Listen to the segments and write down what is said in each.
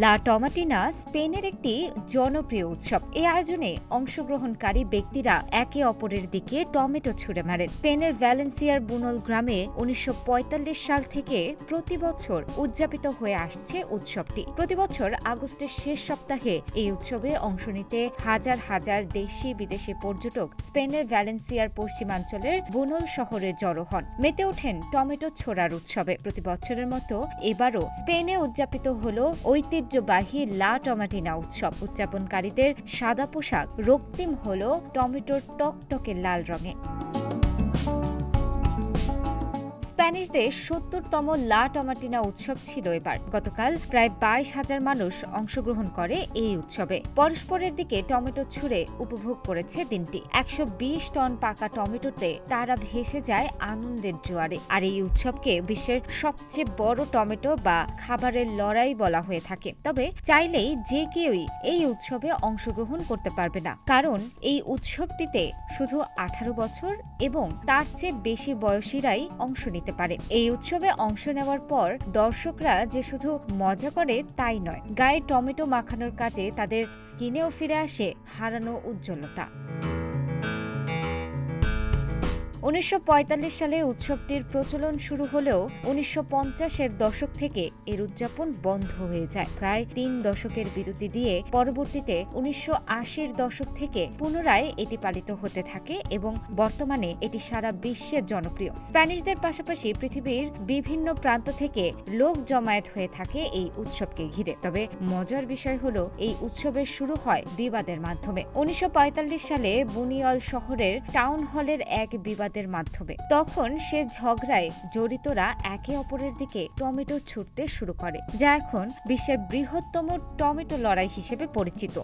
La Tomatina স্পেনের একটি জনপ্রিয় উৎসব। এই আয়োজনে অংশগ্রহণকারী ব্যক্তিরা একে অপরের দিকে টমেটো ছুঁড়ে মারেন। স্পেনের ভ্যালেন্সিয়ার বুনোল গ্রামে ১৯৪৫ সাল থেকে প্রতি বছর উদযাপিত হয়ে আসছে উৎসবটি। প্রতি বছর আগস্টের শেষ সপ্তাহে এই উৎসবে অংশ নিতে হাজার হাজার দেশি বিদেশি পর্যটক স্পেনের ভ্যালেন্সিয়ার পশ্চিমাঞ্চলের বুনোল শহরে জড়ো হন, মেতে ওঠেন টমেটো ছোড়ার উৎসবে। প্রতি বছরের মতো এবারও স্পেনে উদযাপিত হল ঐতিহ্যবাহী লা টমাটিনা উৎসব। উদযাপনকারীদের সাদা পোশাক রক্তিম হল টমেটোর টকটকে লাল রঙে। স্প্যানিশদের ৭০তম লা টমাটিনা উৎসব ছিল এবার। গতকাল প্রায় ২২,০০০ মানুষ অংশগ্রহণ করে এই উৎসবে। পরস্পরের দিকে টমেটো ছুঁড়ে উপভোগ করেছে দিনটি। ১২০ টন পাকা টমেটোতে তারা ভেসে যায় আনন্দের জোয়ারে। আর এই উৎসবকে বিশ্বের সবচেয়ে বড় টমেটো বা খাবারের লড়াই বলা হয়ে থাকে। তবে চাইলেই যে কেউই এই উৎসবে অংশগ্রহণ করতে পারবে না, কারণ এই উৎসবটিতে শুধু ১৮ বছর এবং তার চেয়ে বেশি বয়সীরাই অংশ নিতে পারে। এই উৎসবে অংশ নেওয়ার পর দর্শকরা যে শুধু মজা করে তাই নয়, গায়ে টমেটো মাখানোর কাজে তাদের স্কিনেও ফিরে আসে হারানো উজ্জ্বলতা। ১৯৪৫ সালে উৎসবটির প্রচলন শুরু হলেও ১৯৫০-এর দশক থেকে এর উদযাপন বন্ধ হয়ে যায়। প্রায় ৩ দশকের বিরতি দিয়ে পরবর্তীতে ১৯৮০-এর দশক থেকে পুনরায় এটি পালিত হতে থাকে এবং বর্তমানে এটি সারা বিশ্বে জনপ্রিয়। স্প্যানিশদের পাশাপাশি পৃথিবীর বিভিন্ন প্রান্ত থেকে লোক জমায়েত হয়ে থাকে এই উৎসবকে ঘিরে। তবে মজার বিষয় হলো এই উৎসবের শুরু হয় বিবাদের মাধ্যমে। ১৯৪৫ সালে বুনিয়ল শহরের টাউন হলের এক বিবাদের মাধ্যমে। তখন সে ঝগড়ায় জড়িতরা একে অপরের দিকে টমেটো ছুঁড়তে শুরু করে, যা এখন বিশ্বের বৃহত্তম টমেটো লড়াই হিসেবে পরিচিত।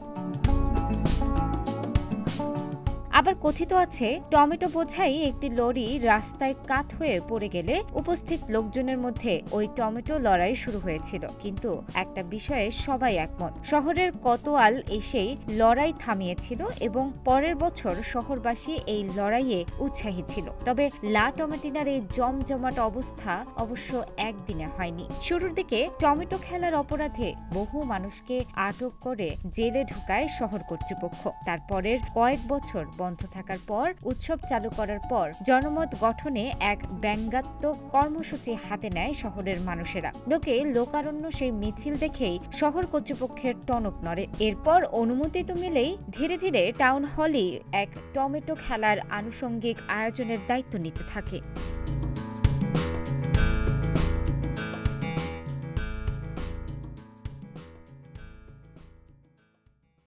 আবার কথিত আছে, টমেটো বোঝাই একটি লরি রাস্তায় কাত হয়ে পড়ে গেলে উপস্থিত লোকজনের মধ্যে ওই টমেটো লড়াই শুরু হয়েছিল। কিন্তু একটা বিষয়ে সবাই একমত, শহরের কোতোয়াল এসেই লড়াই থামিয়েছিল এবং পরের বছর শহরবাসী এই লড়াইয়ে উৎসাহী ছিল। তবে লা টমাটিনার এই জমজমাট অবস্থা অবশ্য একদিনে হয়নি। শুরুর দিকে টমেটো খেলার অপরাধে বহু মানুষকে আটক করে জেলে ঢুকায় শহর কর্তৃপক্ষ। তারপরের কয়েক বছর বন্ধ থাকার পর উৎসব চালু করার পর জনমত গঠনে এক ব্যঙ্গাত্মক কর্মসূচি হাতে নেয় শহরের মানুষেরা। লোকারণ্য সেই মিছিল দেখেই শহর কর্তৃপক্ষের টনক নড়ে। এরপর অনুমতি তো মিলেই ধীরে ধীরে টাউন হলই এক টমেটো খেলার আনুষঙ্গিক আয়োজনের দায়িত্ব নিতে থাকে।